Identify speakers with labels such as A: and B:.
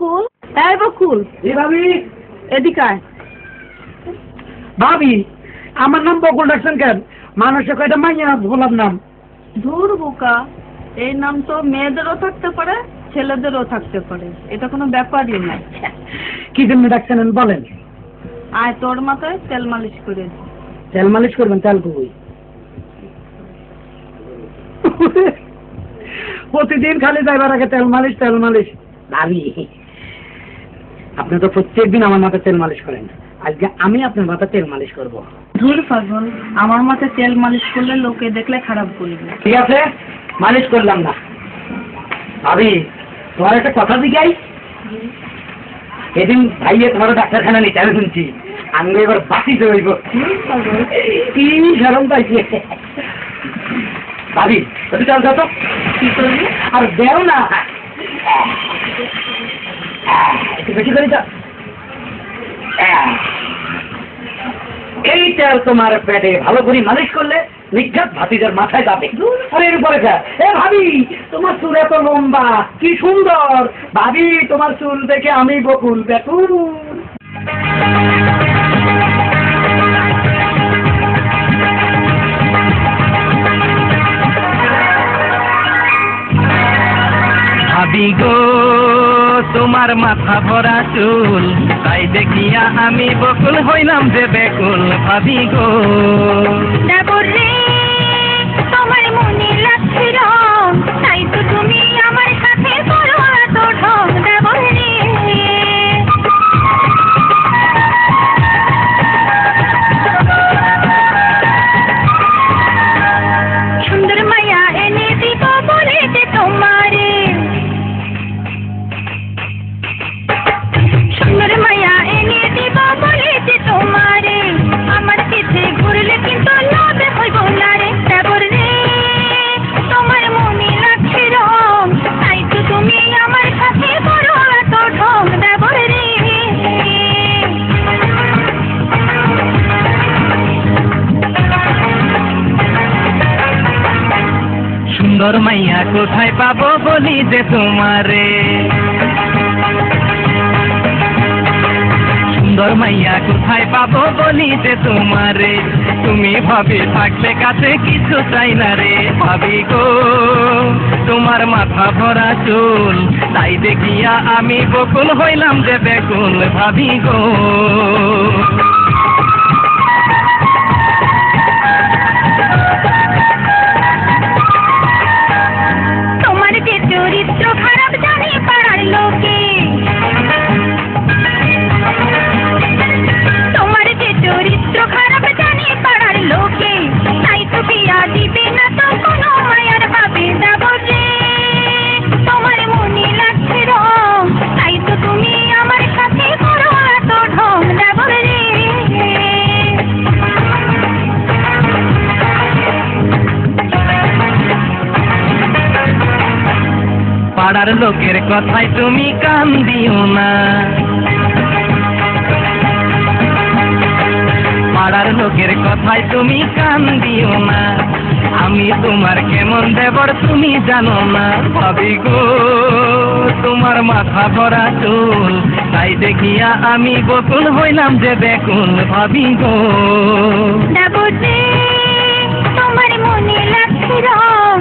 A: বকুল, এই বকুল,
B: ভাবি
A: এদিকে আয়।
B: ভাবি আমার নাম বকুল ডাকছেন কেন? মানুষের কয়টা মাইয়া বললাম নাম।
A: ধুর বোকা, এই নাম তো মেয়েদেরও থাকতে পারে ছেলেদেরও থাকতে পারে, এটা কোনো ব্যাপারই না।
B: কি জন্য ডাকছেন বলেন?
A: আয় তোর মাথায় তেল মালিশ করে দি।
B: তেল মালিশ করবেন? তেল কই? প্রতিদিন খালি যাইবার আগে তেল মালিশ তেল মালিশ। ভাবি আপনি তো প্রত্যেকদিন আমার মাথায় তেল মালিশ করেন, আজকে আমি আপনার মাথায় তেল মালিশ করব।
A: ধুর পাগল, আমার মাথায় তেল মালিশ করলে লোকে দেখলে খারাপ বলবে।
B: ঠিক আছে, মালিশ করলাম না। ভাবি তোমার একটা কথা জিজ্ঞাই, সেদিন ভাইয়ে তোমার ডাক্তারখানা নিতে আমি শুনছি, আমি এবার বাসি হইব। কি সরম পাইছি। ভাবি একটু চল যাও তো।
A: কি করবি?
B: আর দেও না, একটু বেশি করে যাও। এইটা তোমার পেটে ভালো করে মালিশ করলে নিঘাত ভাতিজার মাথায় যাবে। আরে এর উপরে যা। এ ভাবি তোমার চুল এত লম্বা, কি সুন্দর। ভাবি তোমার চুল দেখে আমি বকুল বেকুল।
C: ভাবি গো তোমার মাথা ভরা চুল, তাই দেখিয়া আমি বকুল হইলাম যে বেকুল। ভাবি গো
D: তোমার মনে লাগছিল, তাই তো তুমি আমার সাথে করো এত ঢং। দেবর রে সুন্দর মায়া এনে দিব বলেছে তোমারে, সুন্দর মায়া এনে দিব বলেছে তোমারে, আমার পিছে ঘুরলে কিন্তু লাভে হইব না রে। দেবর রে তোমার মনে লাগছে রং, তাই তো তুমি আমার সাথে করো এত ঢং। দেবর রে
C: সুন্দর মাইয়া কোথায় পাবো বলি যে তোমারে, সুন্দর মাইয়া কোথায় পাবো বলি যে তোমারে। তুমি ভাবি থাকলে কাছে কিছু চাই না রে। ভাবি গো তোমার মাথা ভরা চুল, তাই দেখিয়া আমি বকুল হইলাম যে বেকুল। ভাবি গো
D: তোমার যে চরিত্র খারাপ জানি পাড়ার লোকে, তোমার যে চরিত্র খারাপ জানি পাড়ার লোকে, তাই তো বিয়া দিবে না তো কোনো মায়ার ভাবে। দেবর রে তোমার মনে লাগছে রং, তাই তো তুমি আমার সাথে করো এত ঢং। দেবর রে
C: পাড়ার লোকের কথায় তুমি কান দিও না, পাড়ার লোকের কথায় তুমি কান দিও না। আমি তোমার কেমন দেবর তুমি জানো না। ভাবি গো তোমার মাথা ভরা চুল, তাই দেখিয়া আমি বকুল হইলাম যে বেকুল। ভাবি গো
D: দেবর রে তোমার মনে লাগছে রং,